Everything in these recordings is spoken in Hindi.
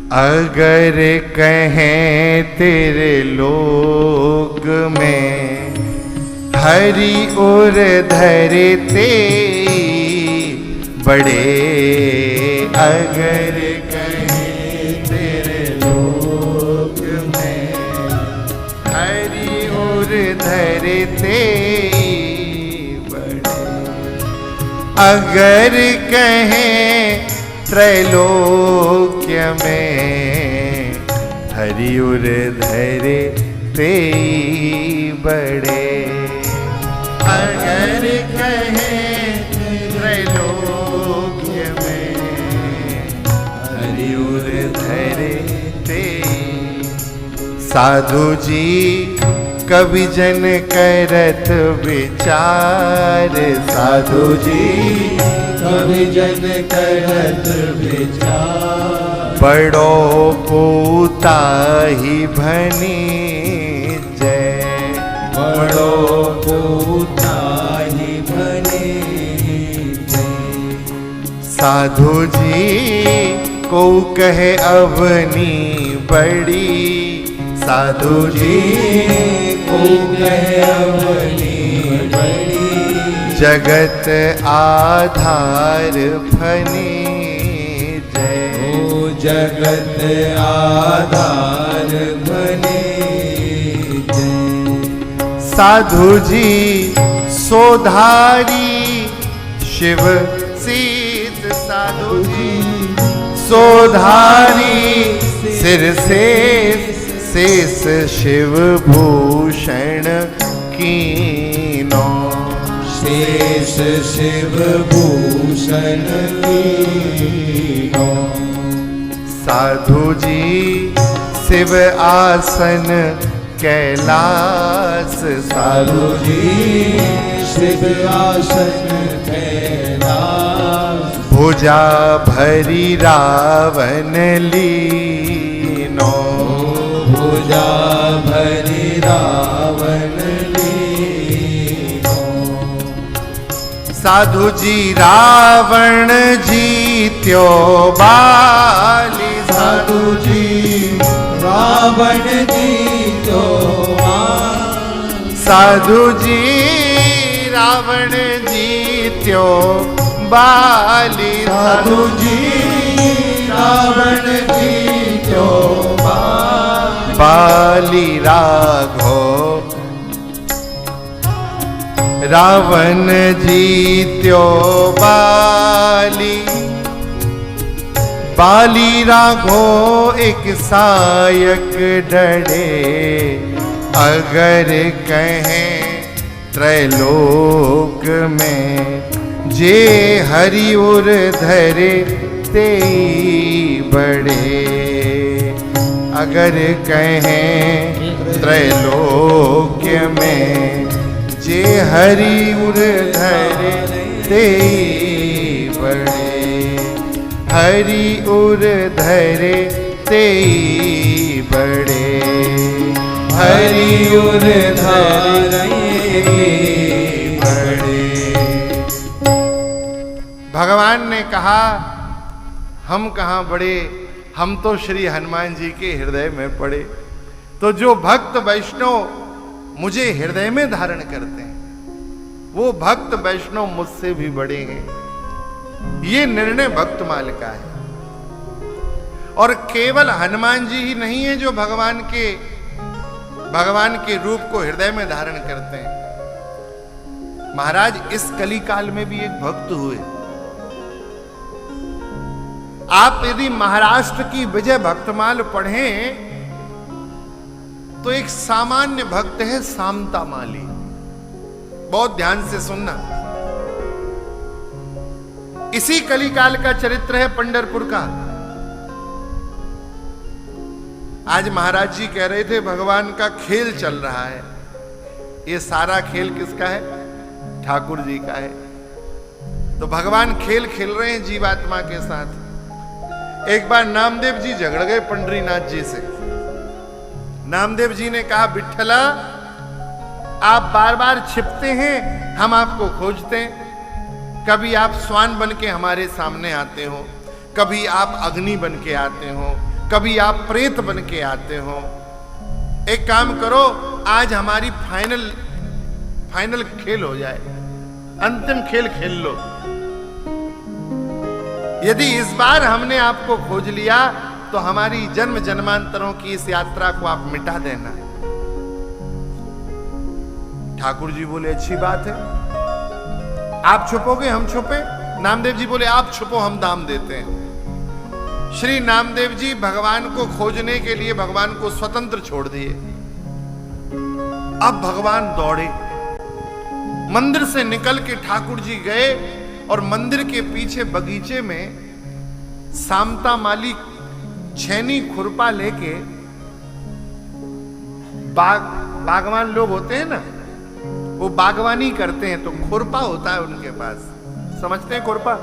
अगर कहें तेरे लोग में हरि और धरते बड़े, अगर कहें तेरे लोग में हरि और धरते बड़े, अगर कहें त्रैलोक्य में हरि और धरे ते बड़े, अगर कहें त्रैलोक्य में हरि और धरे ते। साधु जी कवि जन करत विचार, साधु जी कवि जन करत विचार, बड़ो पूताही भनी जय, बड़ो पूताही भनी जय। साधु जी को कहे अवनी बड़ी, साधु जी को कहे अवनी बड़ी, जगत आधार फनी जय, ओ जगत आधार फनी जय। साधु जी सोधारी शिव सीत, साधु जी सोधारी सिर से शेष शिव भूषण कीनो, शेष शिव भूषण कीनो। साधु जी शिव आसन कैलास, साधु जी शिव आसन कैलास, भुजा भरी रावण लीनो, भुजा भरी रावण लीनो। साधु जी रावण जीत्यो बाली, साधु जी रावण जीतो बाली, साधु जी रावण जीत्यो बाली, साधु जी रावण जीतो बाली, बाली राघो रावण जीत्यो बाली, बाली राघो एक सायक डरे, अगर कहें त्रैलोक में जे हरि और धरे ते बड़े, अगर कहें त्रैलोक्य में जे हरि और धरे ते बड़े, हरि और धरे ते बड़े, हरि और धरे बड़े। भगवान ने कहा हम कहाँ बड़े, हम तो श्री हनुमान जी के हृदय में पड़े। तो जो भक्त वैष्णव मुझे हृदय में धारण करते हैं वो भक्त वैष्णव मुझसे भी बड़े हैं, ये निर्णय भक्तमाल का है। और केवल हनुमान जी ही नहीं है जो भगवान के रूप को हृदय में धारण करते हैं। महाराज इस कली काल में भी एक भक्त हुए। आप यदि महाराष्ट्र की विजय भक्तमाल पढ़ें तो एक सामान्य भक्त है सामता माली। बहुत ध्यान से सुनना। इसी कलिकाल का चरित्र है पंढरपुर का। आज महाराज जी कह रहे थे भगवान का खेल चल रहा है। ये सारा खेल किसका है? ठाकुर जी का है। तो भगवान खेल खेल रहे हैं जीवात्मा के साथ। एक बार नामदेव जी झगड़ गए पंडरीनाथ जी से। नामदेव जी ने कहा, विठ्ठला आप बार बार छिपते हैं, हम आपको खोजते हैं। कभी आप स्वान बन के हमारे सामने आते हो, कभी आप अग्नि बन के आते हो, कभी आप प्रेत बन के आते हो। एक काम करो, आज हमारी फाइनल खेल हो जाए, अंतिम खेल खेल लो। यदि इस बार हमने आपको खोज लिया तो हमारी जन्म जन्मांतरों की इस यात्रा को आप मिटा देना। ठाकुर जी बोले अच्छी बात है, आप छुपोगे हम छुपे। नामदेव जी बोले आप छुपो हम दाम देते हैं। श्री नामदेव जी भगवान को खोजने के लिए भगवान को स्वतंत्र छोड़ दिए। अब भगवान दौड़े, मंदिर से निकल के ठाकुर जी गए और मंदिर के पीछे बगीचे में सामता माली छैनी खुरपा लेके, बागवान लोग होते हैं ना, वो बागवानी करते हैं तो खुरपा होता है उनके पास। समझते हैं खुरपा?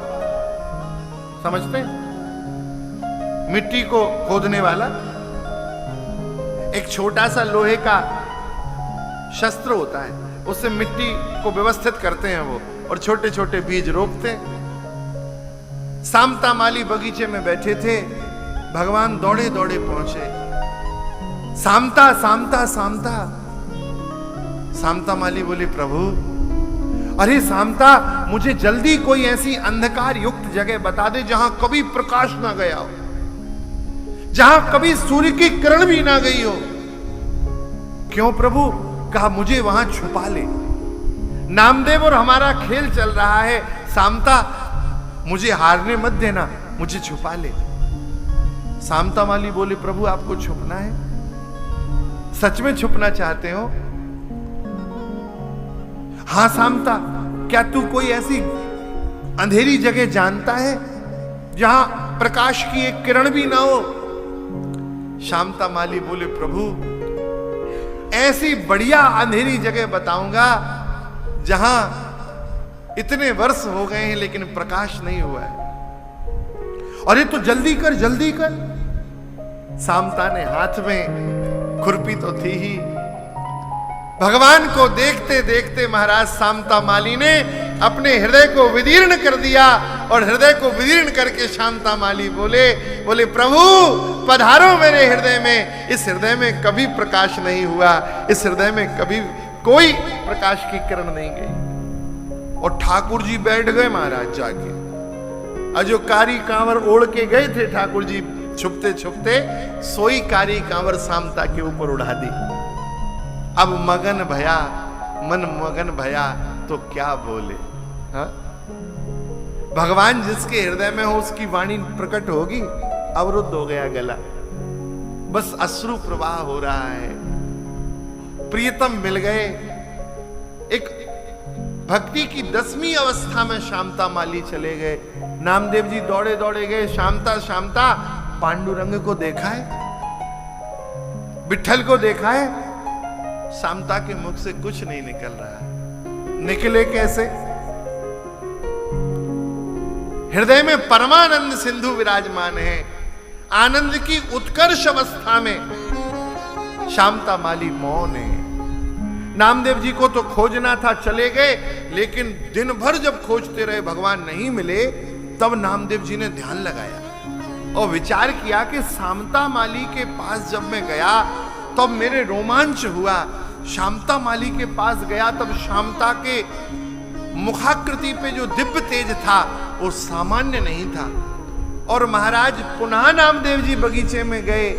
समझते हैं? मिट्टी को खोदने वाला एक छोटा सा लोहे का शस्त्र होता है, उससे मिट्टी को व्यवस्थित करते हैं वो, और छोटे छोटे बीज रोपते हैं। सामता माली बगीचे में बैठे थे, भगवान दौड़े दौड़े पहुंचे। सामता सामता सामता। सामता माली बोले प्रभु, अरे सामता, मुझे जल्दी कोई ऐसी अंधकार युक्त जगह बता दे जहां कभी प्रकाश ना गया हो, जहां कभी सूर्य की किरण भी ना गई हो। क्यों प्रभु? कहा मुझे वहां छुपा ले। नामदेव और हमारा खेल चल रहा है, सामता मुझे हारने मत देना, मुझे छुपा ले। सामता माली बोले प्रभु आपको छुपना है? सच में छुपना चाहते हो? हां सामता, क्या तू कोई ऐसी अंधेरी जगह जानता है जहां प्रकाश की एक किरण भी ना हो? सामता माली बोले प्रभु ऐसी बढ़िया अंधेरी जगह बताऊंगा जहां इतने वर्ष हो गए हैं लेकिन प्रकाश नहीं हुआ है। अरे तो जल्दी कर जल्दी कर। सामता ने हाथ में खुरपी तो थी ही। भगवान को देखते देखते महाराज सामता माली ने अपने हृदय को विदीर्ण कर दिया, और हृदय को विदीर्ण करके सामता माली बोले प्रभु पधारो मेरे हृदय में। इस हृदय में कभी प्रकाश नहीं हुआ, इस हृदय में कभी कोई प्रकाश की किरण नहीं गई। और ठाकुर जी बैठ गए महाराज जाके, और जो कारी कांवर ओढ़ के गए थे ठाकुर जी छुपते छुपते, सोई कारी कांवर सामता के ऊपर उड़ा दी। अब मगन भया, मन मगन भया तो क्या बोले। हा? भगवान जिसके हृदय में हो उसकी वाणी प्रकट होगी, अवरुद्ध हो गया गला, बस अश्रु प्रवाह हो रहा है। प्रियतम मिल गए। एक भक्ति की 10वीं अवस्था में शामता माली चले गए। नामदेव जी दौड़े दौड़े गए, शामता शामता पांडुरंग को देखा है, विठल को देखा है। शामता के मुख से कुछ नहीं निकल रहा। निकले कैसे? हृदय में परमानंद सिंधु विराजमान है। आनंद की उत्कर्ष अवस्था में शामता माली मौन है। नामदेव जी को तो खोजना था, चले गए, लेकिन दिन भर जब खोजते रहे भगवान नहीं मिले, तब नामदेव जी ने ध्यान लगाया और विचार किया कि शामता माली के पास जब मैं गया तब मेरे रोमांच हुआ। शामता माली के पास गया तब शामता के मुखाकृति पे जो दिव्य तेज था वो सामान्य नहीं था। और महाराज पुनः नामदेव जी बगीचे में गए,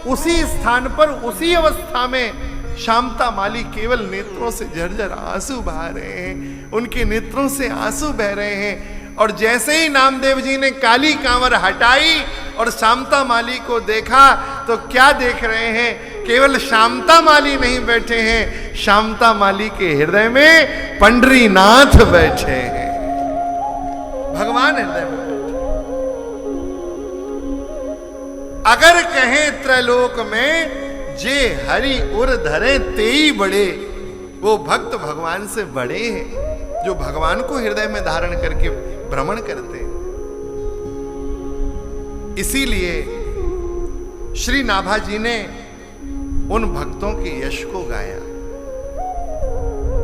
उसी स्थान पर उसी अवस्था में शामता माली केवल नेत्रों से झरझर आंसू बहा रहे हैं, उनके नेत्रों से आंसू बह रहे हैं। और जैसे ही नामदेव जी ने काली कांवर हटाई और शामता माली को देखा तो क्या देख रहे हैं? केवल शामता माली नहीं बैठे हैं, शामता माली के हृदय में पंडरीनाथ बैठे हैं। भगवान हृदय में बैठे। अगर कहें त्रैलोक में जे हरि उर धरे तेई बड़े, वो भक्त भगवान से बड़े हैं जो भगवान को हृदय में धारण करके भ्रमण करते। इसीलिए श्री नाभा जी ने उन भक्तों के यश को गाया।